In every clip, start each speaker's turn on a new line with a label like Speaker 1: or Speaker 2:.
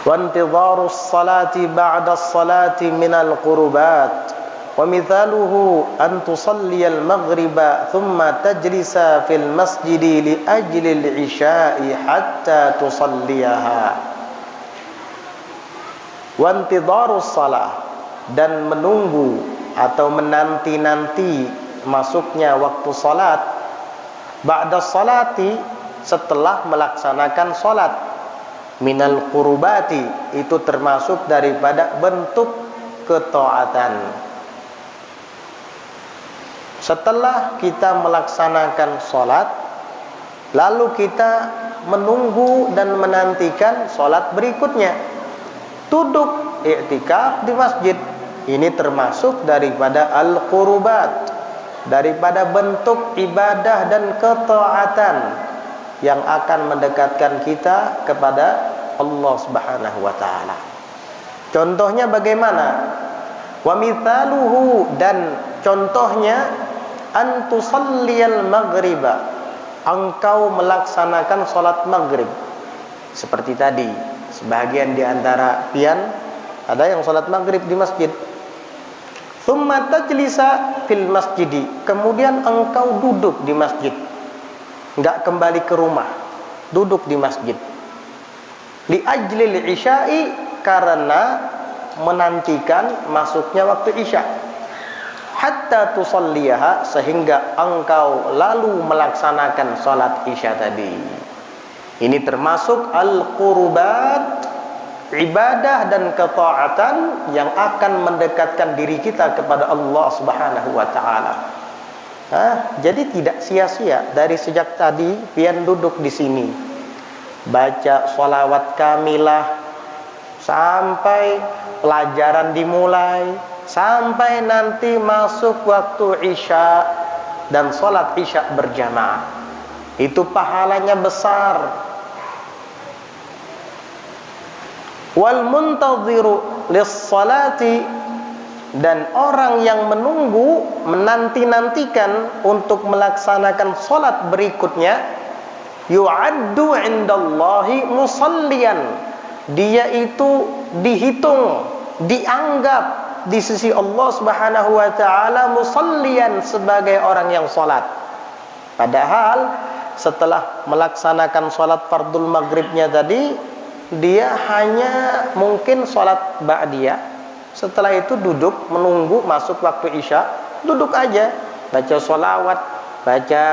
Speaker 1: Wa intidharus salati ba'da as-salati minal qurubat. Wa mithaluhu an tusalliyal maghriba thumma tajlisa fil masjidi li ajli al-isya'i hatta tusalliyaha. Wa intidharus salah, dan menunggu atau menanti-nanti masuknya waktu salat, ba'da salati, setelah melaksanakan salat, minal qurubati, itu termasuk daripada bentuk ketaatan. Setelah kita melaksanakan salat, lalu kita menunggu dan menantikan salat berikutnya, duduk i'tikaf di masjid, ini termasuk daripada al-qurubat, daripada bentuk ibadah dan ketaatan yang akan mendekatkan kita kepada Allah Subhanahu wa taala. Contohnya bagaimana? Wa mithaluhu, dan contohnya an tusalliyal maghriba, engkau melaksanakan salat maghrib. Seperti tadi, sebagian di antara pian ada yang salat maghrib di masjid. Tsumma tajlisa fil masjidi, kemudian engkau duduk di masjid, enggak kembali ke rumah, duduk di masjid. Li ajlil isya'i, karena menantikan masuknya waktu isya. Hatta tusalliyaha, sehingga engkau lalu melaksanakan salat isya tadi. Ini termasuk al-qurubat, ibadah dan ketaatan yang akan mendekatkan diri kita kepada Allah Subhanahu wa taala. Jadi tidak sia-sia dari sejak tadi pian duduk di sini, baca sholawat kamilah sampai pelajaran dimulai, sampai nanti masuk waktu isya dan sholat isya berjamaah. Itu pahalanya besar. Wal muntadhiru lis-salati, dan orang yang menunggu, menanti-nantikan untuk melaksanakan salat berikutnya, yu'addu 'indallahi musalliyan, dia itu dihitung, dianggap di sisi Allah Subhanahu wa taala musalliyan, sebagai orang yang salat. Padahal setelah melaksanakan salat fardul maghribnya tadi, dia hanya mungkin salat ba'diyah, setelah itu duduk menunggu masuk waktu isya, duduk aja, baca sholawat, baca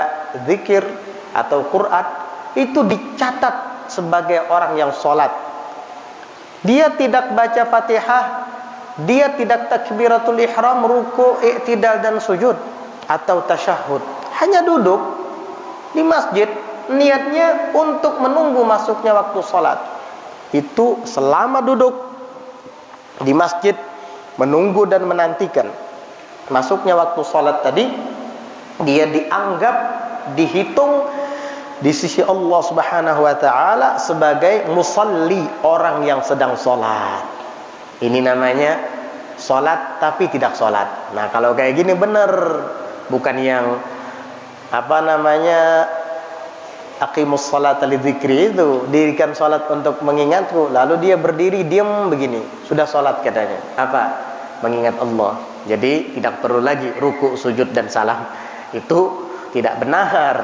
Speaker 1: zikir atau Quran, itu dicatat sebagai orang yang sholat. Dia tidak baca Fatihah, dia tidak takbiratul ihram, ruku, i'tidal dan sujud atau tasyahud, hanya duduk di masjid, niatnya untuk menunggu masuknya waktu sholat. Itu selama duduk di masjid menunggu dan menantikan masuknya waktu sholat tadi, dia dianggap, dihitung di sisi Allah Subhanahu wa taala sebagai musalli, orang yang sedang sholat. Ini namanya sholat tapi tidak sholat. Nah, kalau kayak gini benar, bukan yang aqimus sholata lidzikri, itu dirikan sholat untuk mengingatku, lalu dia berdiri diam begini, sudah sholat katanya. Apa? Mengingat Allah. Jadi tidak perlu lagi ruku, sujud dan salam. Itu tidak benar.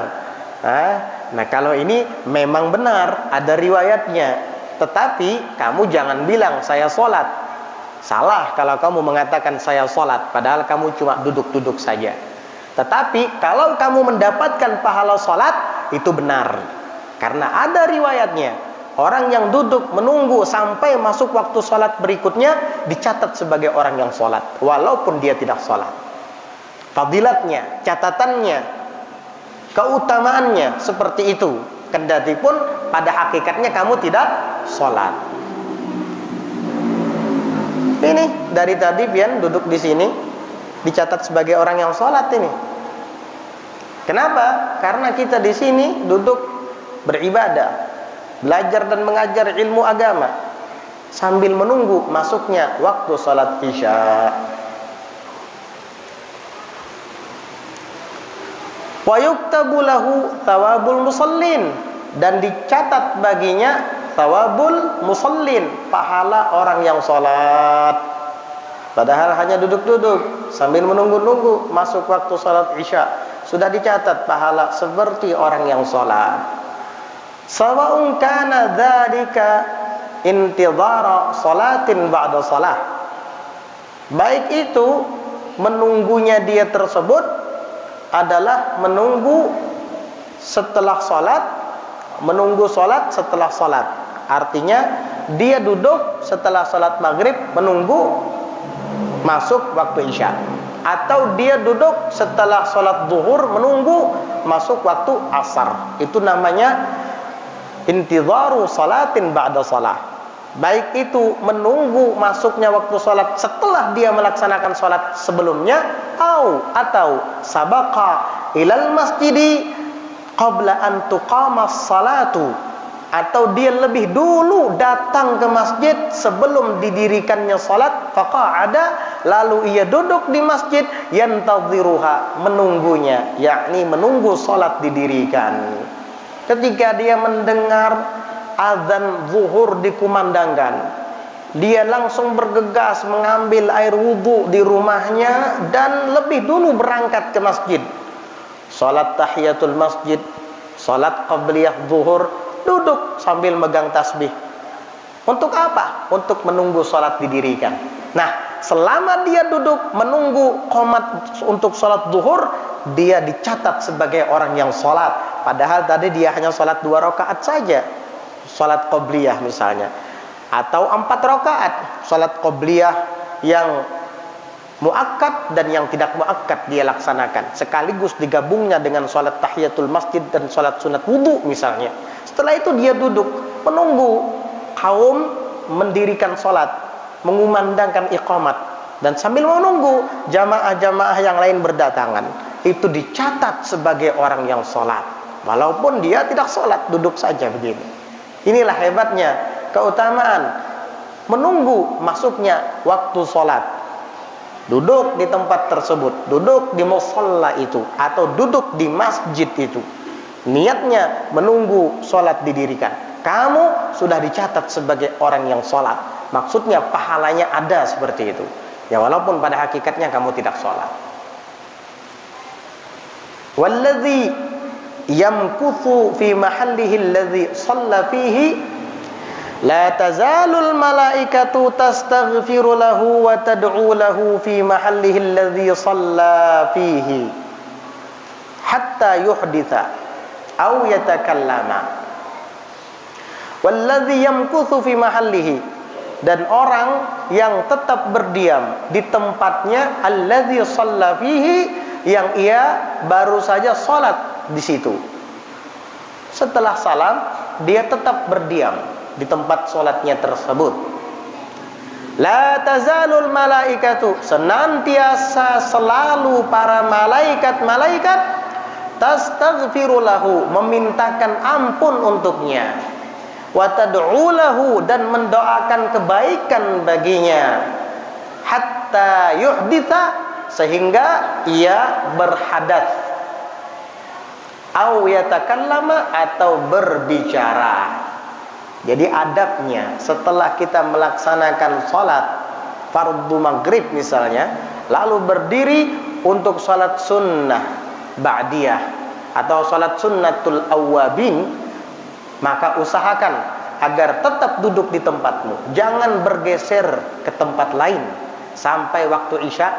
Speaker 1: Nah, kalau ini memang benar, ada riwayatnya. Tetapi kamu jangan bilang saya sholat. Salah kalau kamu mengatakan saya sholat, padahal kamu cuma duduk-duduk saja. Tetapi kalau kamu mendapatkan pahala sholat, itu benar, karena ada riwayatnya. Orang yang duduk menunggu sampai masuk waktu sholat berikutnya dicatat sebagai orang yang sholat, walaupun dia tidak sholat. Fadilatnya, catatannya, keutamaannya seperti itu, kendati pun pada hakikatnya kamu tidak sholat. Ini dari tadi pian duduk di sini dicatat sebagai orang yang sholat ini. Kenapa? Karena kita di sini duduk beribadah, belajar dan mengajar ilmu agama sambil menunggu masuknya waktu salat isya. Wa yuktabu lahu thawabul musallin, dan dicatat baginya thawabul musallin, pahala orang yang sholat. Padahal hanya duduk-duduk sambil menunggu-nunggu masuk waktu sholat isya, sudah dicatat pahala seperti orang yang sholat. Sawa'un kana dzalika intidhara sholatin ba'da shalah, baik itu menunggunya dia tersebut adalah menunggu setelah sholat, menunggu sholat setelah sholat. Artinya dia duduk setelah sholat maghrib menunggu masuk waktu isya, atau dia duduk setelah sholat zuhur menunggu masuk waktu asar. Itu namanya intidharu sholatin ba'da shalah. Baik itu menunggu masuknya waktu sholat setelah dia melaksanakan sholat sebelumnya, atau sabaqa ilal masjidi qabla an tuqamas salatu, atau dia lebih dulu datang ke masjid sebelum didirikannya sholat, faqa'ada, lalu ia duduk di masjid, yantadhiruha, menunggunya, yakni menunggu sholat didirikan. Ketika dia mendengar azan zuhur dikumandangkan, dia langsung bergegas mengambil air wudhu di rumahnya dan lebih dulu berangkat ke masjid. Salat tahiyatul masjid, salat qabliyah zuhur, duduk sambil megang tasbih. Untuk apa? Untuk menunggu salat didirikan. Nah, selama dia duduk menunggu qomat untuk salat zuhur, dia dicatat sebagai orang yang salat. Padahal tadi dia hanya salat 2 rakaat saja, salat qabliyah misalnya, atau 4 rakaat salat qabliyah yang muakkad dan yang tidak muakkad dia laksanakan, sekaligus digabungnya dengan salat tahiyatul masjid dan salat sunat wudu misalnya. Setelah itu dia duduk menunggu kaum mendirikan salat, mengumandangkan iqamat, dan sambil menunggu jamaah-jamaah yang lain berdatangan, itu dicatat sebagai orang yang salat, walaupun dia tidak salat, duduk saja begini. Inilah hebatnya keutamaan menunggu masuknya waktu sholat. Duduk di tempat tersebut, duduk di musalla itu, atau duduk di masjid itu, niatnya menunggu sholat didirikan, kamu sudah dicatat sebagai orang yang sholat. Maksudnya pahalanya ada seperti itu, ya, walaupun pada hakikatnya kamu tidak sholat. Walladzi yamkuthu fi mahallihi alladhi shalla fihi la tazalul malaikatu tastaghfiru lahu wa tad'u lahu fi mahallihi alladhi shalla fihi hatta yuhditha aw yatakallama. Walladzi yamkuthu fi mahallihi, dan orang yang tetap berdiam di tempatnya, alladzi shalla fihi, yang ia baru saja sholat di situ. Setelah salam dia tetap berdiam di tempat sholatnya tersebut. La tazalul malaikatu, senantiasa selalu para malaikat tastaghfiru lahu, memintakan ampun untuknya, wa tad'u lahu, dan mendoakan kebaikan baginya, hatta yuhditha, sehingga ia berhadas, au yatakallama, atau berbicara. Jadi adabnya setelah kita melaksanakan sholat fardu maghrib misalnya, lalu berdiri untuk sholat sunnah ba'diyah atau sholat sunnatul awwabin, maka usahakan agar tetap duduk di tempatmu, jangan bergeser ke tempat lain sampai waktu isya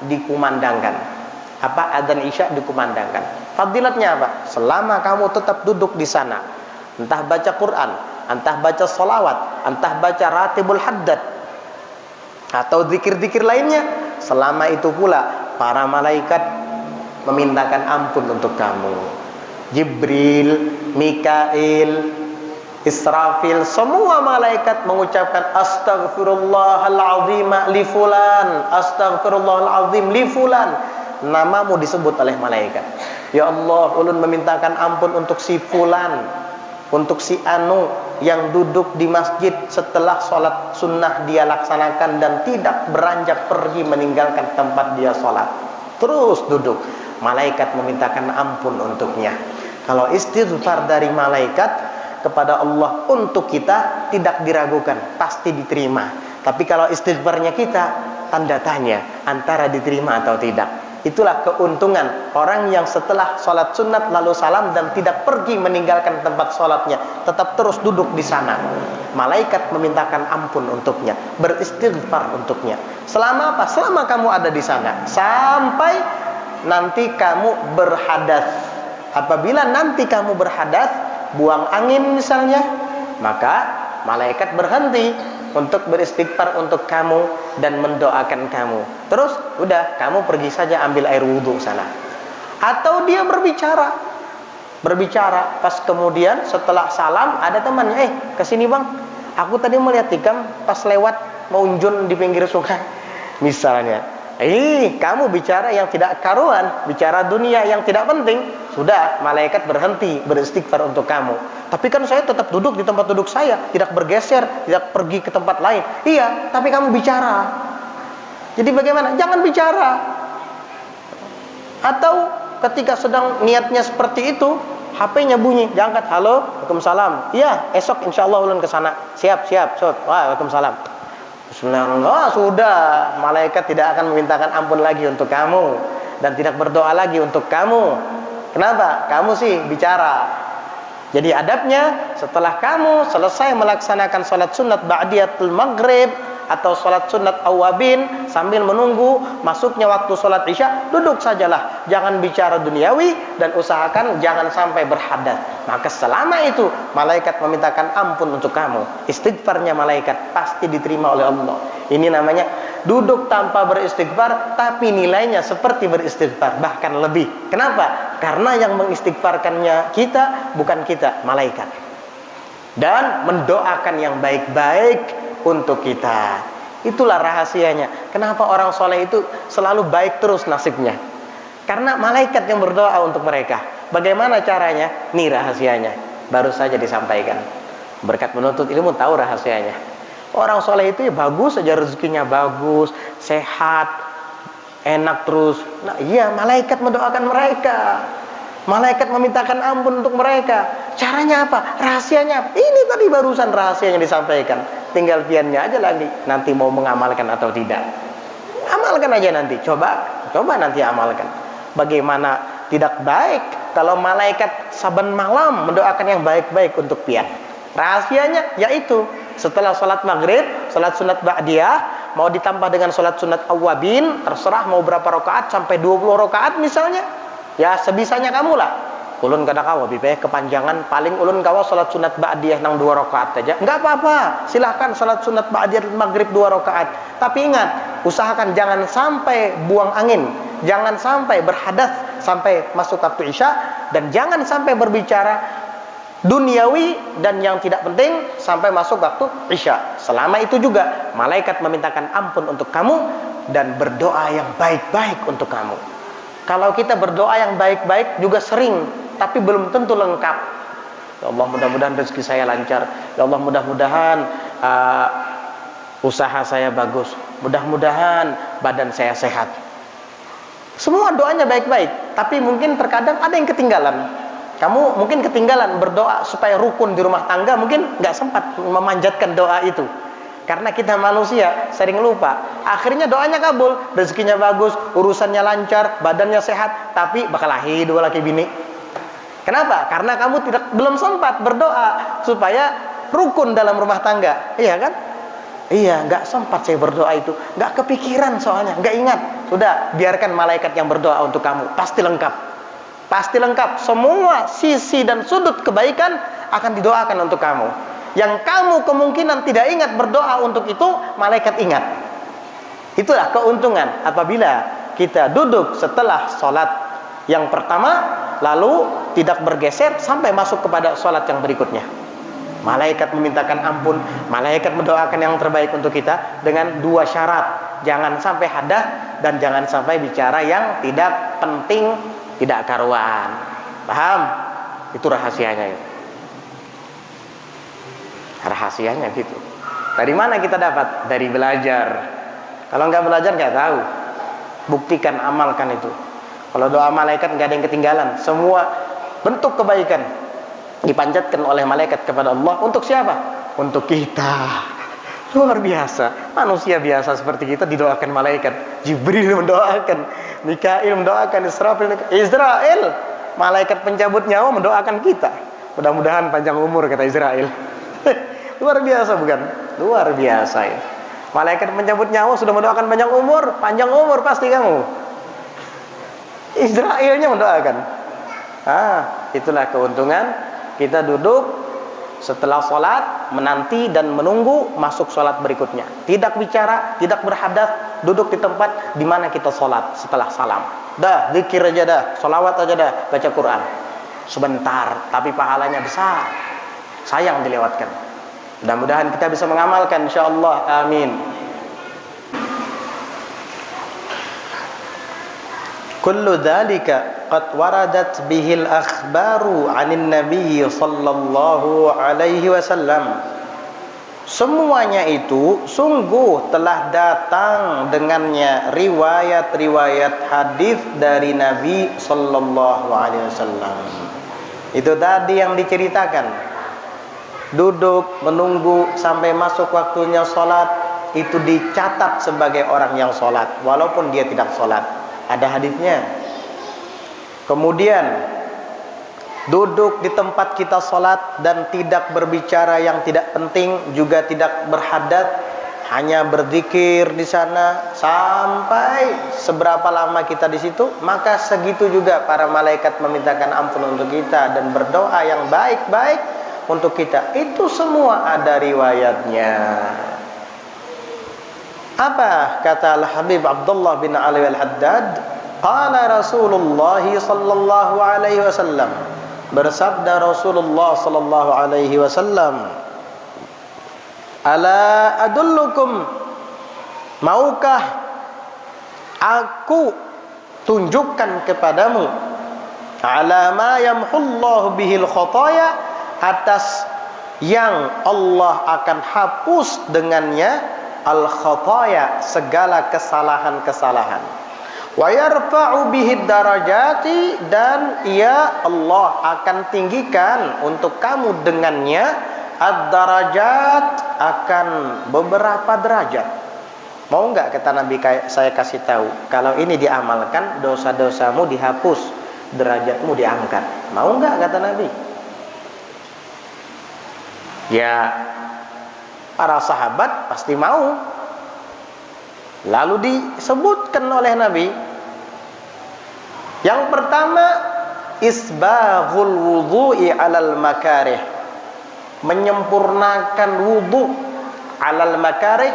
Speaker 1: dikumandangkan. Adzan isya dikumandangkan. Fadilatnya apa? Selama kamu tetap duduk di sana, entah baca Quran, entah baca sholawat, entah baca ratibul haddad, atau zikir-zikir lainnya, selama itu pula para malaikat memintakan ampun untuk kamu. Jibril, Mikail, Israfil, semua malaikat mengucapkan astaghfirullahalazim li fulan, astaghfirullahalazim li fulan. Namamu disebut oleh malaikat. Ya Allah, ulun memintakan ampun untuk si fulan, untuk si anu yang duduk di masjid setelah sholat sunnah dia laksanakan dan tidak beranjak pergi meninggalkan tempat dia sholat, terus duduk. Malaikat memintakan ampun untuknya. Kalau istighfar dari malaikat kepada Allah untuk kita tidak diragukan, pasti diterima. Tapi kalau istighfarnya kita, tanda tanya antara diterima atau tidak. Itulah keuntungan orang yang setelah sholat sunat lalu salam dan tidak pergi meninggalkan tempat sholatnya, tetap terus duduk di sana. Malaikat memintakan ampun untuknya, beristighfar untuknya. Selama apa? Selama kamu ada di sana, sampai nanti kamu berhadas. Apabila nanti kamu berhadas, buang angin misalnya, maka malaikat berhenti untuk beristighfar untuk kamu dan mendoakan kamu. Terus udah, kamu pergi saja ambil air wudhu sana. Atau dia berbicara, pas kemudian setelah salam ada temannya, kesini bang, aku tadi melihat tikam pas lewat maunjun di pinggir sungai misalnya. Kamu bicara yang tidak karuan, bicara dunia yang tidak penting. Sudah, malaikat berhenti beristighfar untuk kamu. Tapi kan saya tetap duduk di tempat duduk saya, tidak bergeser, tidak pergi ke tempat lain. Iya, tapi kamu bicara. Jadi bagaimana? Jangan bicara. Atau ketika sedang niatnya seperti itu, HP-nya bunyi, diangkat, halo, waalaikumsalam. Iya, esok insya Allah ulun ke sana. Siap. Waalaikumsalam. Bismillah. Sudah, malaikat tidak akan memintakan ampun lagi untuk kamu dan tidak berdoa lagi untuk kamu. Kenapa? Kamu sih bicara. Jadi adabnya, setelah kamu selesai melaksanakan sholat sunat ba'diyatul maghrib atau sholat sunat awabin, sambil menunggu masuknya waktu sholat isya, duduk sajalah, jangan bicara duniawi dan usahakan jangan sampai berhadas. Maka selama itu malaikat memintakan ampun untuk kamu, istighfarnya malaikat pasti diterima oleh Allah. Ini namanya duduk tanpa beristighfar, tapi nilainya seperti beristighfar, bahkan lebih. Kenapa? Karena yang mengistighfarkannya kita, bukan kita, malaikat. Dan mendoakan yang baik-baik untuk kita. Itulah rahasianya. Kenapa orang soleh itu selalu baik terus nasibnya? Karena malaikat yang berdoa untuk mereka. Bagaimana caranya? Nih rahasianya, baru saja disampaikan. Berkat menuntut ilmu tahu rahasianya. Orang soleh itu ya bagus saja, rezekinya bagus, sehat, enak terus. Nah iya, malaikat mendoakan mereka. Malaikat memintakan ampun untuk mereka. Caranya apa? Rahasianya. Ini tadi barusan rahasianya disampaikan. Tinggal piannya aja lagi. Nanti mau mengamalkan atau tidak. Amalkan aja nanti. Coba nanti amalkan. Bagaimana tidak baik kalau malaikat saban malam mendoakan yang baik-baik untuk pian. Rahasianya yaitu setelah sholat maghrib, sholat sunat ba'diyah, mau ditambah dengan sholat sunat awabin, terserah mau berapa rakaat, sampai 20 rakaat misalnya. Ya sebisanya kamu lah. Ulun kada kawa bibeh kepanjangan, paling ulun kawa salat sunat ba'diyah nang 2 rakaat aja. Enggak apa-apa. Silakan salat sunat ba'diyah maghrib 2 rakaat. Tapi ingat, usahakan jangan sampai buang angin, jangan sampai berhadas sampai masuk waktu isya, dan jangan sampai berbicara duniawi dan yang tidak penting sampai masuk waktu isya. Selama itu juga malaikat memintakan ampun untuk kamu dan berdoa yang baik-baik untuk kamu. Kalau kita berdoa yang baik-baik juga sering, tapi belum tentu lengkap. Ya Allah, mudah-mudahan rezeki saya lancar. Ya Allah, mudah-mudahan usaha saya bagus. Mudah-mudahan badan saya sehat. Semua doanya baik-baik, tapi mungkin terkadang ada yang ketinggalan. Kamu mungkin ketinggalan berdoa supaya rukun di rumah tangga, mungkin nggak sempat memanjatkan doa itu. Karena kita manusia sering lupa. Akhirnya doanya kabul, rezekinya bagus, urusannya lancar, badannya sehat, tapi bakal lahir 2 laki bini. Kenapa? Karena kamu belum sempat berdoa supaya rukun dalam rumah tangga. Iya kan? Iya, nggak sempat saya berdoa itu, nggak kepikiran soalnya, nggak ingat. Sudah, biarkan malaikat yang berdoa untuk kamu, pasti lengkap. Pasti lengkap. Semua sisi dan sudut kebaikan akan didoakan untuk kamu. Yang kamu kemungkinan tidak ingat berdoa untuk itu, malaikat ingat. Itulah keuntungan apabila kita duduk setelah sholat yang pertama, lalu tidak bergeser sampai masuk kepada sholat yang berikutnya. Malaikat memintakan ampun, malaikat mendoakan yang terbaik untuk kita dengan 2 syarat. Jangan sampai hadas dan jangan sampai bicara yang tidak penting, tidak karuan. Paham? Itu rahasianya itu. Rahasianya gitu. Dari mana kita dapat? Dari belajar. Kalau nggak belajar nggak tahu. Buktikan, amalkan itu. Kalau doa malaikat nggak ada yang ketinggalan. Semua bentuk kebaikan dipanjatkan oleh malaikat kepada Allah. Untuk siapa? Untuk kita. Luar biasa. Manusia biasa seperti kita didoakan malaikat. Jibril mendoakan, Mikail mendoakan, Israel, malaikat pencabut nyawa mendoakan kita. Mudah-mudahan panjang umur, kata Israel. Luar biasa bukan? Luar biasa ya. Malaikat pencabut nyawa sudah mendoakan panjang umur pasti kamu. Israelnya mendoakan. Itulah keuntungan kita duduk setelah sholat, menanti dan menunggu masuk sholat berikutnya. Tidak bicara, tidak berhadas, duduk di tempat di mana kita sholat setelah salam. Dah, zikir aja dah, sholawat aja dah, baca Quran. Sebentar, tapi pahalanya besar. Sayang dilewatkan. Mudah-mudahan kita bisa mengamalkan, insyaallah. Amin. Kullu dzalika qad waradat bihil akhbaru 'anin nabiy sallallahu alaihi wasallam. Semuanya itu sungguh telah datang dengannya riwayat-riwayat hadis dari Nabi sallallahu alaihi wasallam. Itu tadi yang diceritakan. Duduk menunggu sampai masuk waktunya sholat, itu dicatat sebagai orang yang sholat walaupun dia tidak sholat. Ada hadisnya. Kemudian duduk di tempat kita sholat dan tidak berbicara yang tidak penting, juga tidak berhadat, hanya berzikir di sana sampai seberapa lama kita di situ, maka segitu juga para malaikat memintakan ampun untuk kita dan berdoa yang baik-baik untuk kita. Itu semua ada riwayatnya. Apa kata Al-Habib Abdullah bin Ali Al-Haddad? Qala Rasulullah sallallahu alaihi wasallam. Bersabda Rasulullah sallallahu alaihi wasallam, Ala adullukum, maukah aku tunjukkan kepadamu, ala ma yamhullahu bihil khataya, atas yang Allah akan hapus dengannya al-khataya, segala kesalahan-kesalahan. Wa yarfa'u bihi darajati, dan ia Allah akan tinggikan untuk kamu dengannya ad-darajat, akan beberapa derajat. Mau enggak kata Nabi saya kasih tahu, kalau ini diamalkan dosa-dosamu dihapus, derajatmu diangkat. Mau enggak kata Nabi? Ya, para sahabat pasti mau. Lalu disebutkan oleh Nabi, yang pertama, isbaghul wudhu'i alal makarih, menyempurnakan wudhu alal makarih,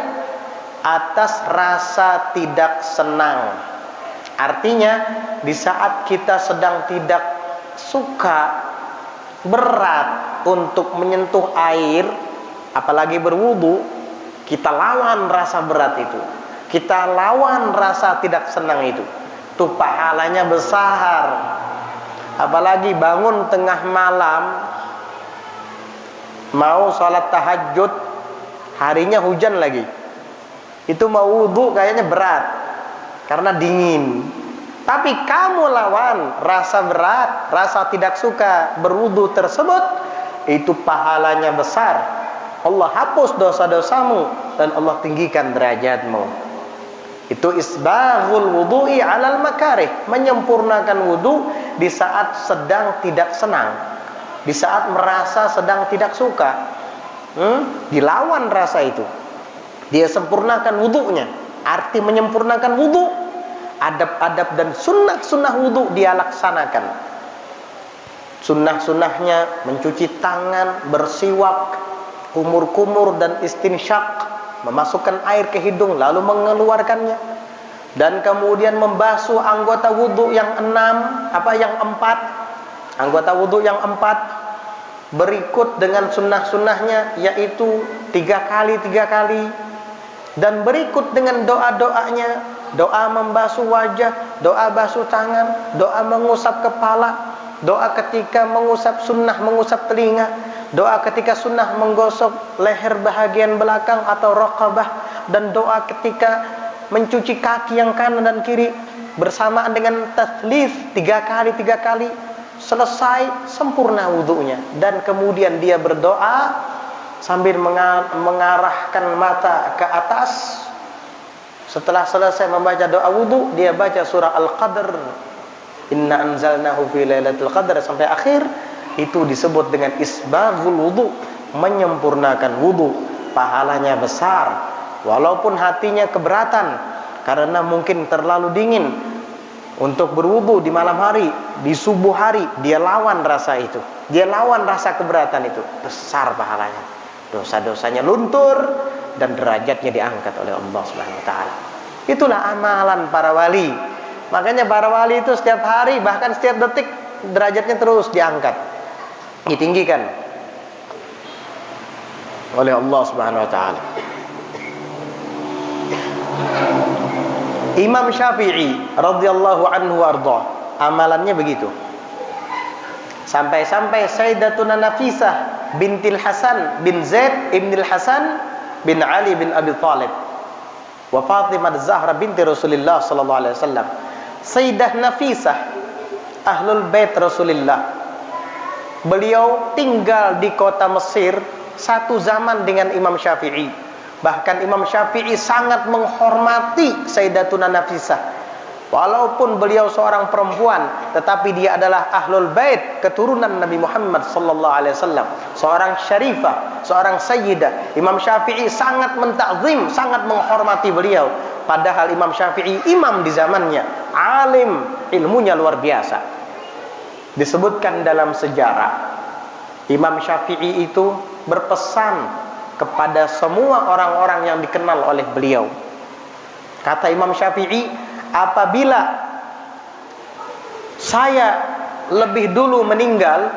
Speaker 1: atas rasa tidak senang. Artinya di saat kita sedang tidak suka, berat untuk menyentuh air, apalagi berwudu, kita lawan rasa berat itu, kita lawan rasa tidak senang itu. Tuh pahalanya besar. Apalagi bangun tengah malam mau sholat tahajud, harinya hujan lagi, itu mau wudu kayaknya berat karena dingin. Tapi kamu lawan rasa berat, rasa tidak suka berwudu tersebut, itu pahalanya besar. Allah hapus dosa-dosamu dan Allah tinggikan derajatmu. Itu isbaghul wudhu'i alal makarih, menyempurnakan wudu di saat sedang tidak senang, di saat merasa sedang tidak suka. Dilawan rasa itu, dia sempurnakan wudunya. Arti menyempurnakan wudu, adab-adab dan sunnah-sunnah wudu dia laksanakan. Sunnah-sunnahnya mencuci tangan, bersiwak, kumur-kumur dan istinsyak, memasukkan air ke hidung lalu mengeluarkannya, dan kemudian membasuh anggota wudu yang empat, anggota wudu yang 4, berikut dengan sunnah-sunnahnya, yaitu 3 kali, dan berikut dengan doa-doanya, doa membasuh wajah, doa basuh tangan, doa mengusap kepala, doa ketika mengusap sunnah mengusap telinga, doa ketika sunnah menggosok leher bahagian belakang atau raqabah, dan doa ketika mencuci kaki yang kanan dan kiri bersamaan dengan taslif 3 kali. selesai sempurna wudunya, dan kemudian dia berdoa sambil mengarahkan mata ke atas. Setelah selesai membaca doa wudu, dia baca surah Al-Qadr, inna anzalnahu fi lailatul qadar, sampai akhir. Itu disebut dengan isbaghul wudu, menyempurnakan wudu. Pahalanya besar, walaupun hatinya keberatan karena mungkin terlalu dingin untuk berwudu di malam hari, di subuh hari. Dia lawan rasa itu, dia lawan rasa keberatan itu. Besar pahalanya, dosa-dosanya luntur, dan derajatnya diangkat oleh Allah Subhanahu wa taala. Itulah amalan para wali. Makanya para wali itu setiap hari, bahkan setiap detik, derajatnya terus diangkat, ditinggikan oleh Allah Subhanahu wa taala. Imam Syafi'i radhiyallahu anhu arda, amalannya begitu. Sampai-sampai Sayyidatuna Nafisah bintil Hasan bin Zaid ibnil Hasan bin Ali bin Abi Thalib wa Fatimah Az-Zahra binti Rasulullah sallallahu alaihi wasallam. Sayyidah Nafisah ahlul bait Rasulullah. Beliau tinggal di kota Mesir satu zaman dengan Imam Syafi'i. Bahkan Imam Syafi'i sangat menghormati Sayyidatuna Nafisah. Walaupun beliau seorang perempuan, tetapi dia adalah ahlul bait, keturunan Nabi Muhammad sallallahu alaihi wasallam, seorang syarifah, seorang sayyidah. Imam Syafi'i sangat mentakzim, sangat menghormati beliau. Padahal Imam Syafi'i imam di zamannya, alim, ilmunya luar biasa. Disebutkan dalam sejarah, Imam Syafi'i itu berpesan kepada semua orang-orang yang dikenal oleh beliau. Kata Imam Syafi'i, apabila saya lebih dulu meninggal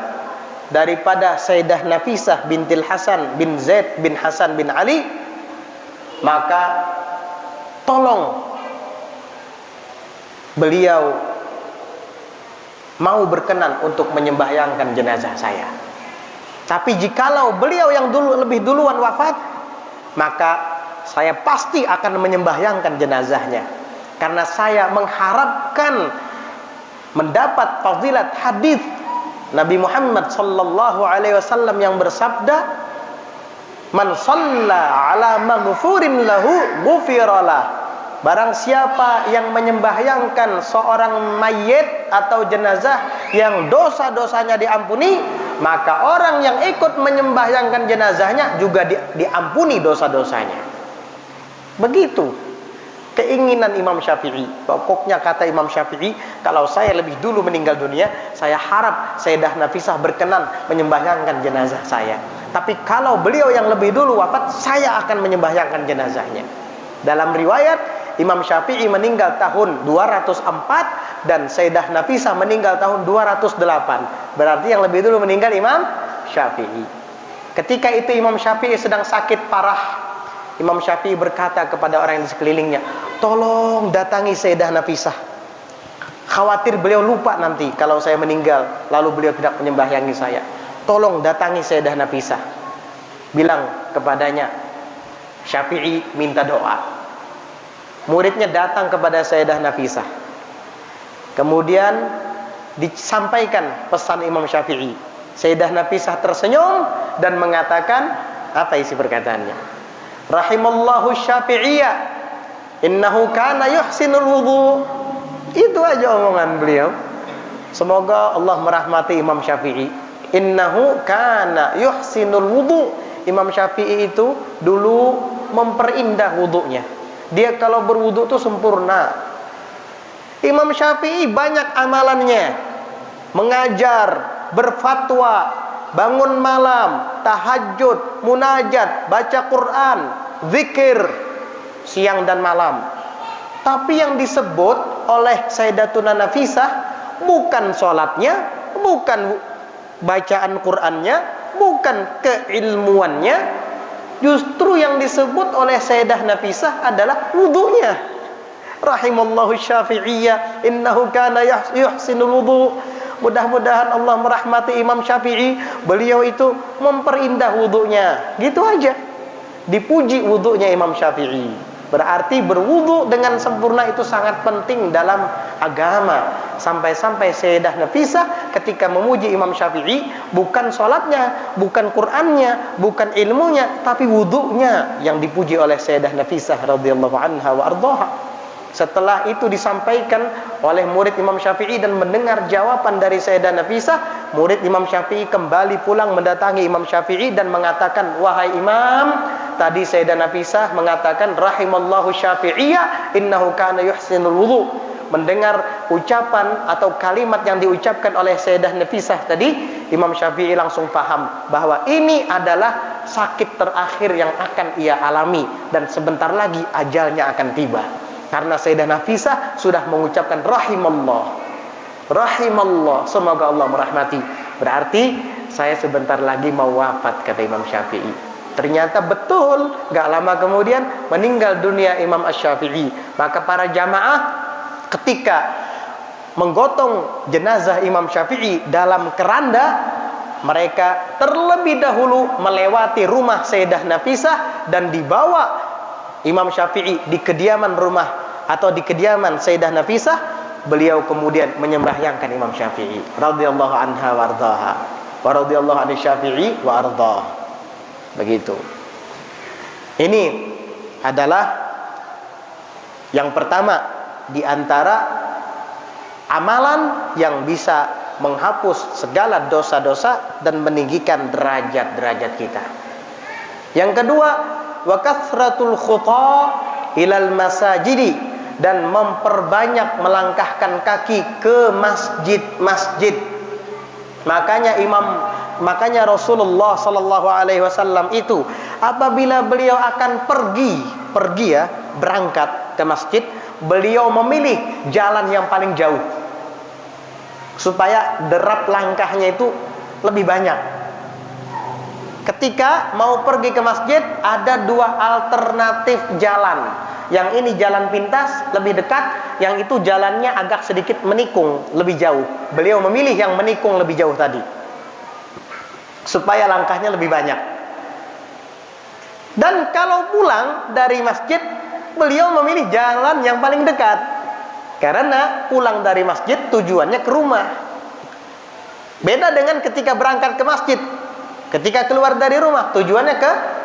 Speaker 1: daripada Sayyidah Nafisah bintil Hasan bin Zaid bin Hasan bin Ali, maka tolong beliau mau berkenan untuk menyembahyangkan jenazah saya. Tapi jikalau beliau yang lebih duluan wafat, maka saya pasti akan menyembahyangkan jenazahnya, karena saya mengharapkan mendapat fadilat hadis Nabi Muhammad sallallahu alaihi wasallam yang bersabda, man shalla ala maghfurin lahu ghufiralah. Barang siapa yang menyembahyangkan seorang mayit atau jenazah yang dosa-dosanya diampuni, maka orang yang ikut menyembahyangkan jenazahnya juga diampuni dosa-dosanya. Begitu keinginan Imam Syafi'i. Pokoknya kata Imam Syafi'i, kalau saya lebih dulu meninggal dunia, saya harap Sayyidah Nafisah berkenan menyembahyangkan jenazah saya. Tapi kalau beliau yang lebih dulu wafat, saya akan menyembahyangkan jenazahnya. Dalam riwayat, Imam Syafi'i meninggal tahun 204 dan Sayyidah Nafisah meninggal tahun 208. Berarti yang lebih dulu meninggal Imam Syafi'i. Ketika itu Imam Syafi'i sedang sakit parah. Imam Syafi'i berkata kepada orang yang di sekelilingnya, tolong datangi Sayyidah Nafisah. Khawatir beliau lupa nanti kalau saya meninggal, lalu beliau tidak menyembahyangi saya. Tolong datangi Sayyidah Nafisah. Bilang kepadanya, Syafi'i minta doa. Muridnya datang kepada Sayyidah Nafisah. Kemudian disampaikan pesan Imam Syafi'i. Sayyidah Nafisah tersenyum dan mengatakan, apa isi perkataannya? Rahimallahu Syafi'iyya, innahu kana yuhsinul wudu. Itu aja omongan beliau. Semoga Allah merahmati Imam Syafi'i. Innahu kana yuhsinul wudu. Imam Syafi'i itu dulu memperindah wudunya. Dia kalau berwudu itu sempurna. Imam Syafi'i banyak amalannya. Mengajar, berfatwa, bangun malam, tahajud, munajat, baca Quran, zikir siang dan malam. Tapi yang disebut oleh Sayyidatuna Nafisah bukan sholatnya, bukan bacaan Qurannya, bukan keilmuannya. Justru yang disebut oleh Sayyidah Nafisah adalah wudunya. Rahimallahu Syafi'iyya, innahu kana yuhsinul wudu. Mudah-mudahan Allah merahmati Imam Syafi'i. Beliau itu memperindah wudunya. Gitu aja. Dipuji wudunya Imam Syafi'i. Berarti berwudu dengan sempurna itu sangat penting dalam agama. Sampai-sampai Sayyidah Nafisah ketika memuji Imam Syafi'i, bukan sholatnya, bukan Qur'annya, bukan ilmunya, tapi wudunya yang dipuji oleh Sayyidah Nafisah radhiyallahu anha wa ardhaha. Setelah itu disampaikan oleh murid Imam Syafi'i dan mendengar jawaban dari Sayyidah Nafisah, murid Imam Syafi'i kembali pulang mendatangi Imam Syafi'i dan mengatakan, "Wahai Imam, tadi Sayyidah Nafisah mengatakan rahimallahu Syafi'iyya innahu kana yuhsinul wudu." Mendengar ucapan atau kalimat yang diucapkan oleh Sayyidah Nafisah tadi, Imam Syafi'i langsung paham bahwa ini adalah sakit terakhir yang akan ia alami dan sebentar lagi ajalnya akan tiba. Karena Sayyidah Nafisah sudah mengucapkan rahimallah, rahimallah, semoga Allah merahmati. Berarti saya sebentar lagi mau wafat, kata Imam Syafi'i. Ternyata betul, gak lama kemudian meninggal dunia Imam Asy-Syafi'i. Maka para jamaah ketika menggotong jenazah Imam Syafi'i dalam keranda, mereka terlebih dahulu melewati rumah Sayyidah Nafisah dan dibawa Imam Syafi'i di kediaman rumah atau di kediaman Sayyidah Nafisah. Beliau kemudian menyembahyangkan Imam Syafi'i radhiyallahu anha wa ardhaha wa radhiyallahu anhu Syafi'i wa ardhah. Begitu. Ini adalah yang pertama di antara amalan yang bisa menghapus segala dosa-dosa dan meninggikan derajat-derajat kita. Yang kedua, wa kathratul khuta ilal masajidi, dan memperbanyak melangkahkan kaki ke masjid-masjid. Makanya Rasulullah sallallahu alaihi wasallam itu apabila beliau akan berangkat ke masjid, beliau memilih jalan yang paling jauh supaya derap langkahnya itu lebih banyak. Ketika mau pergi ke masjid, ada dua alternatif jalan. Yang ini jalan pintas, lebih dekat. Yang itu jalannya agak sedikit menikung, lebih jauh. Beliau memilih yang menikung lebih jauh tadi, supaya langkahnya lebih banyak. Dan kalau pulang dari masjid, beliau memilih jalan yang paling dekat. Karena pulang dari masjid tujuannya ke rumah. Beda dengan ketika berangkat ke masjid. Ketika keluar dari rumah tujuannya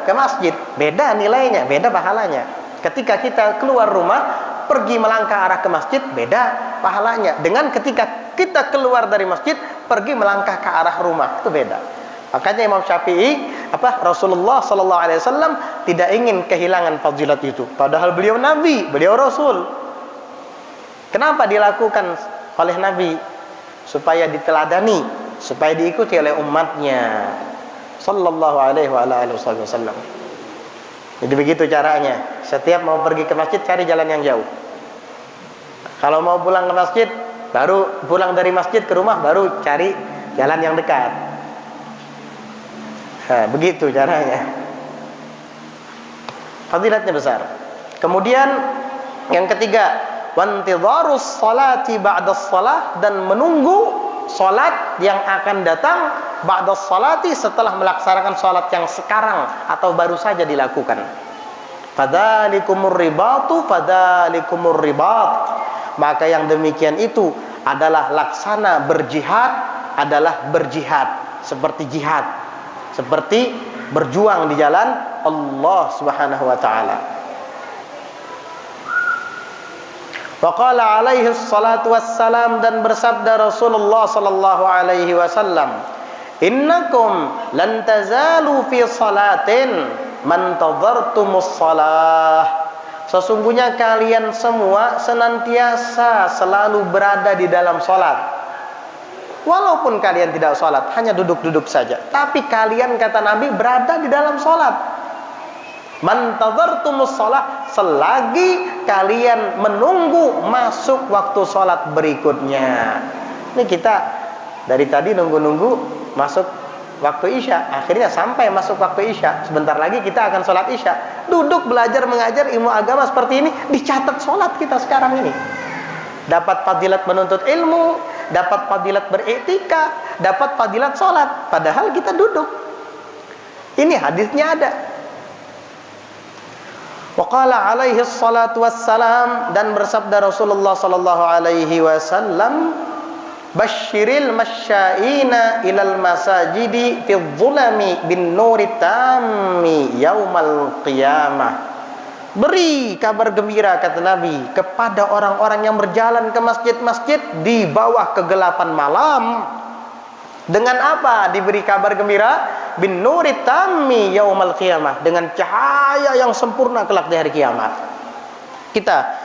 Speaker 1: ke masjid, beda nilainya, beda pahalanya. Ketika kita keluar rumah pergi melangkah arah ke masjid, beda pahalanya dengan ketika kita keluar dari masjid pergi melangkah ke arah rumah, itu beda. Makanya Imam Syafi'i, Rasulullah sallallahu alaihi wasallam tidak ingin kehilangan fadilat itu. Padahal beliau nabi, beliau rasul. Kenapa dilakukan oleh nabi? Supaya diteladani, supaya diikuti oleh umatnya. Sallallahu alaihi wa alihi wasallam. Jadi begitu caranya. Setiap mau pergi ke masjid cari jalan yang jauh. Kalau mau pulang ke masjid, baru pulang dari masjid ke rumah baru cari jalan yang dekat. Nah, begitu caranya. Fadilatnya besar. Kemudian yang ketiga, wantidharus salati ba'das shalah, dan menunggu salat yang akan datang ba'das salati, setelah melaksanakan salat yang sekarang atau baru saja dilakukan. Fadzalikumur ribatu fadzalikumur ribat. Maka yang demikian itu adalah laksana berjihad, adalah berjihad seperti jihad, seperti berjuang di jalan Allah Subhanahu wa taala. Wa qala alaihi salatu wassalam, dan bersabda Rasulullah sallallahu alaihi wasallam, innakum lan tazalu fi salatin man tadhartumus salah. Sesungguhnya kalian semua senantiasa selalu berada di dalam salat. Walaupun kalian tidak salat, hanya duduk-duduk saja, tapi kalian, kata Nabi, berada di dalam salat. Man tadhartumus salah, selagi kalian menunggu masuk waktu salat berikutnya. Ini kita dari tadi nunggu-nunggu masuk waktu Isya, akhirnya sampai masuk waktu Isya. Sebentar lagi kita akan sholat Isya. Duduk belajar mengajar ilmu agama seperti ini, dicatat sholat kita sekarang ini. Dapat fadilat menuntut ilmu, dapat fadilat beriktikaf, dapat fadilat sholat, padahal kita duduk. Ini hadisnya ada. Wa qala alaihi salatu wassalam, dan bersabda Rasulullah sallallahu alaihi wasallam, Basyiril masyaina ilal masajidi fi dhulami bin nuri tammi yaumal qiyamah. Beri kabar gembira, kata Nabi, kepada orang-orang yang berjalan ke masjid-masjid di bawah kegelapan malam. Dengan apa diberi kabar gembira? Bin nuri tammi yaumal qiyamah, dengan cahaya yang sempurna kelak di hari kiamat. Kita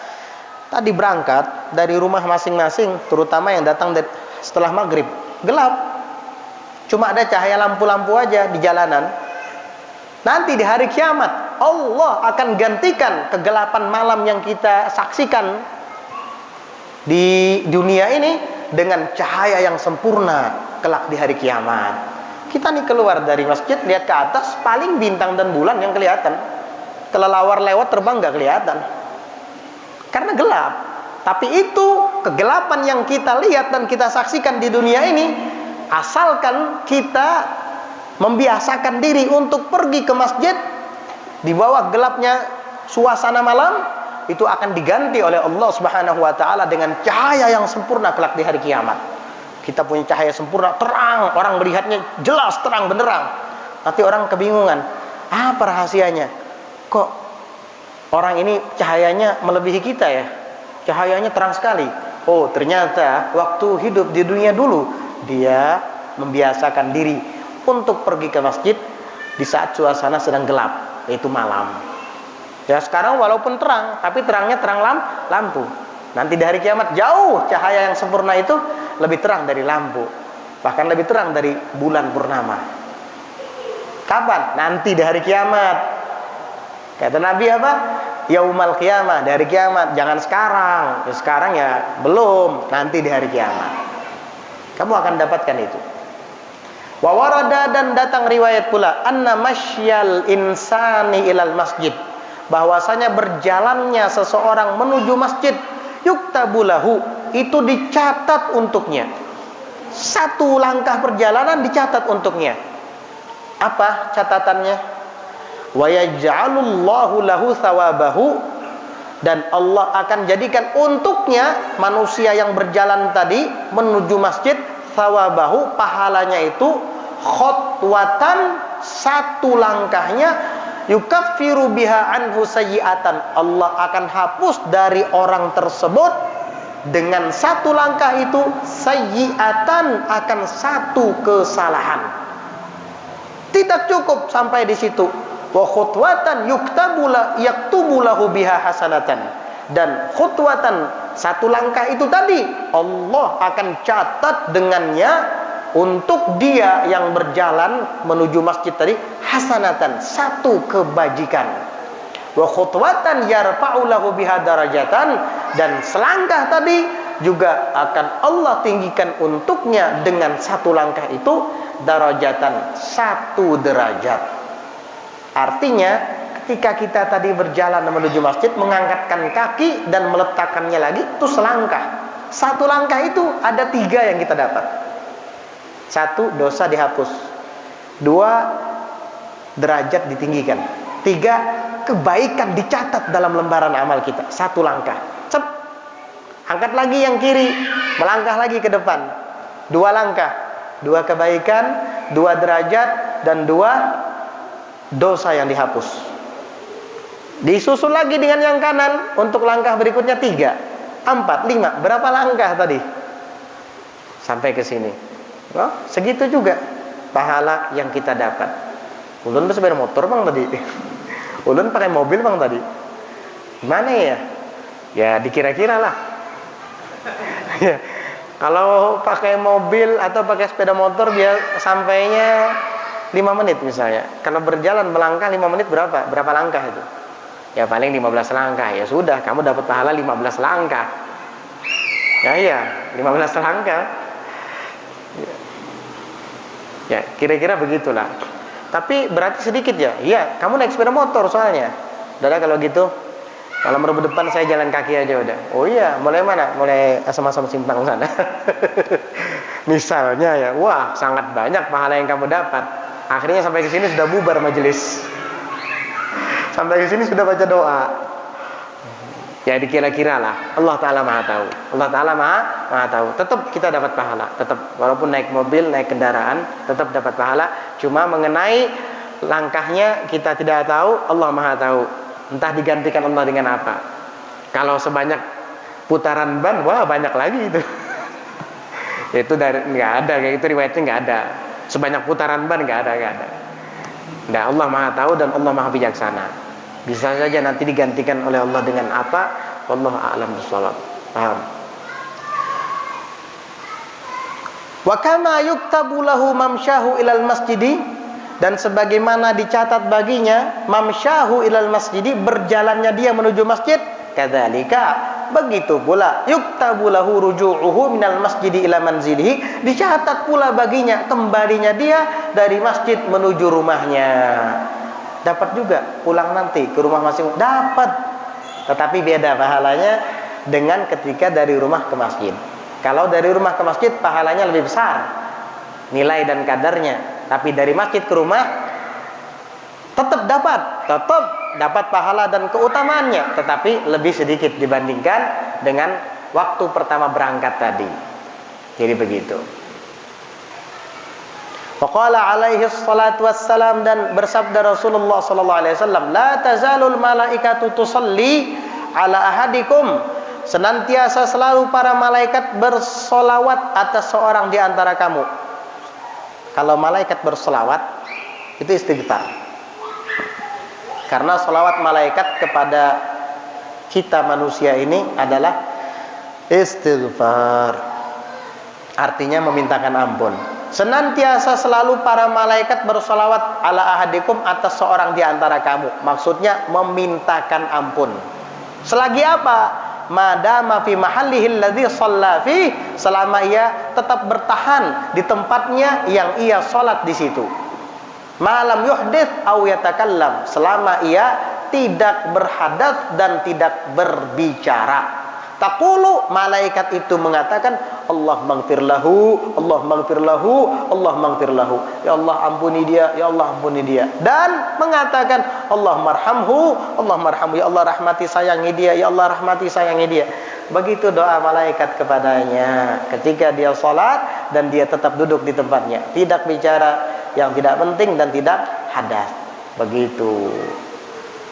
Speaker 1: tadi berangkat dari rumah masing-masing, terutama yang datang setelah maghrib, gelap. Cuma ada cahaya lampu-lampu aja di jalanan. Nanti di hari kiamat Allah akan gantikan kegelapan malam yang kita saksikan di dunia ini dengan cahaya yang sempurna kelak di hari kiamat. Kita nih keluar dari masjid, lihat ke atas, paling bintang dan bulan yang kelihatan. Kelelawar lewat terbang gak kelihatan, karena gelap. Tapi itu kegelapan yang kita lihat dan kita saksikan di dunia ini, asalkan kita membiasakan diri untuk pergi ke masjid di bawah gelapnya suasana malam, itu akan diganti oleh Allah Subhanahu wa taala dengan cahaya yang sempurna kelak di hari kiamat. Kita punya cahaya sempurna, terang, orang melihatnya jelas, terang benderang. Nanti orang kebingungan, apa rahasianya? Kok orang ini cahayanya melebihi kita ya? Cahayanya terang sekali. Oh, ternyata waktu hidup di dunia dulu dia membiasakan diri untuk pergi ke masjid di saat suasana sedang gelap, yaitu malam. Ya, sekarang walaupun terang, tapi terangnya terang lampu. Nanti di hari kiamat jauh cahaya yang sempurna itu lebih terang dari lampu, bahkan lebih terang dari bulan purnama. Kapan? Nanti di hari kiamat. Kata Nabi apa? Yaumal qiyamah, di hari kiamat. Jangan sekarang. Ya, sekarang ya belum, nanti di hari kiamat kamu akan dapatkan itu. Wa warada, dan datang riwayat pula, anna masyal insani ilal masjid, bahwasanya berjalannya seseorang menuju masjid, yuktabulahu, itu dicatat untuknya. Satu langkah perjalanan dicatat untuknya. Apa catatannya? Wa yaj'alullahu lahu thawabahu, dan Allah akan jadikan untuknya, manusia yang berjalan tadi menuju masjid, thawabahu, pahalanya itu, khotwatan, satu langkahnya, yukaffiru biha anhu sayyi'atan, Allah akan hapus dari orang tersebut dengan satu langkah itu, sayyi'atan, akan satu kesalahan. Tidak cukup sampai di situ. Wa khutwatan yaktubulahu biha hasanatan, dan khutwatan, satu langkah itu tadi Allah akan catat dengannya untuk dia yang berjalan menuju masjid tadi, hasanatan, satu kebajikan. Wa khutwatan yarfa'u lahu biha darajatan, dan selangkah tadi juga akan Allah tinggikan untuknya dengan satu langkah itu, darajatan, satu derajat. Artinya ketika kita tadi berjalan menuju masjid, mengangkatkan kaki dan meletakkannya lagi, itu selangkah. Satu langkah itu ada 3 yang kita dapat. 1, dosa dihapus. 2, derajat ditinggikan. 3, kebaikan dicatat dalam lembaran amal kita. 1 langkah. Cep. Angkat lagi yang kiri, melangkah lagi ke depan. 2 langkah. 2 kebaikan, 2 derajat, dan 2 dosa yang dihapus. Disusul lagi dengan yang kanan, untuk langkah berikutnya 3, 4, 5. Berapa langkah tadi? Sampai ke sini. Oh, segitu juga pahala yang kita dapat. Ulun bersepeda motor bang tadi. Ulun pakai mobil bang tadi. Mana ya? Ya dikira-kira lah. Ya, kalau pakai mobil atau pakai sepeda motor biar sampainya 5 menit misalnya. Kalau berjalan melangkah 5 menit berapa? Berapa langkah itu? Ya paling 15 langkah. Ya sudah, kamu dapat pahala 15 langkah. Ya iya, 15 langkah. Ya, kira-kira begitulah. Tapi berarti sedikit ya. Iya, kamu naik sepeda motor soalnya. Udah kalau gitu, kalau merebut depan saya jalan kaki aja udah. Oh iya, mulai mana? Mulai asam-asam simpang sana. Misalnya ya, wah sangat banyak pahala yang kamu dapat. Akhirnya sampai ke sini sudah bubar majelis. Sampai ke sini sudah baca doa. Ya dikira-kira lah. Allah Ta'ala maha tahu. Allah Ta'ala maha tahu. Tetap kita dapat pahala. Tetap walaupun naik mobil, naik kendaraan, tetap dapat pahala. Cuma mengenai langkahnya kita tidak tahu. Allah maha tahu. Entah digantikan Allah dengan apa. Kalau sebanyak putaran ban, wah banyak lagi itu. Itu dari nggak ada kayak itu, riwayatnya nggak ada. Sebanyak putaran ban nggak ada. Nah, Allah maha tahu dan Allah maha bijaksana. Bisa saja nanti digantikan oleh Allah dengan apa? Wallahu a'lam bishawab. Paham? Wa kama yuktabu lahu mamsyahu ilal masjidi, dan sebagaimana dicatat baginya mamsyahu ilal masjidi, berjalannya dia menuju masjid, kadzalika begitu pula yuktabu lahu ruju'uhu minal masjidi ila manzilihi, dicatat pula baginya kembalinya dia dari masjid menuju rumahnya. Dapat juga pulang nanti ke rumah masing-masing, dapat. Tetapi beda pahalanya dengan ketika dari rumah ke masjid. Kalau dari rumah ke masjid pahalanya lebih besar nilai dan kadarnya. Tapi dari masjid ke rumah tetap dapat pahala dan keutamaannya, tetapi lebih sedikit dibandingkan dengan waktu pertama berangkat tadi. Jadi begitu. Waqala alaihi salatu wassalam, dan bersabda Rasulullah sallallahu alaihi wasallam, la tazalul malaikatu tusalli ala ahadikum, senantiasa selalu para malaikat bersolawat atas seorang di antara kamu. Kalau malaikat bersolawat itu istighfar. Karena solawat malaikat kepada kita manusia ini adalah istighfar. Artinya memintakan ampun. Senantiasa selalu para malaikat bersolawat ala ahadikum atas seorang di antara kamu. Maksudnya memintakan ampun. Selagi apa? Madama fi mahallihi alladhi shalla fi, selama ia tetap bertahan di tempatnya yang ia salat di situ. Malam yuhdits aw yatakallam, selama ia tidak berhadas dan tidak berbicara. Taqulu, malaikat itu mengatakan, Allah maghfir lahu, Allah maghfir lahu, Allah maghfir lahu. Ya Allah ampuni dia, ya Allah ampuni dia. Dan mengatakan, Allah marhamhu, Allah marhamhu. Ya Allah rahmati sayangi dia, ya Allah rahmati sayangi dia. Begitu doa malaikat kepadanya ketika dia salat dan dia tetap duduk di tempatnya, tidak bicara yang tidak penting dan tidak hadas. Begitu.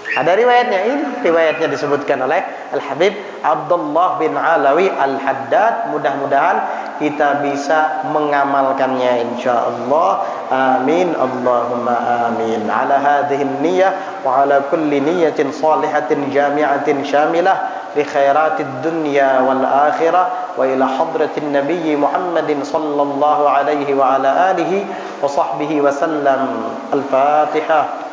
Speaker 1: Ada riwayatnya, ini riwayatnya disebutkan oleh Al-Habib Abdullah bin Alawi Al-Haddad. Mudah-mudahan kita bisa mengamalkannya insyaallah. Amin Allahumma amin. Ala hadhihi niyyah wa ala kulli niyyatin salihatin jami'atin syamilah li khairatid dunya wal akhirah wa ila hadratin nabiy Muhammadin sallallahu alaihi wa ala alihi wa sahbihi wa sallam. Al-Fatihah.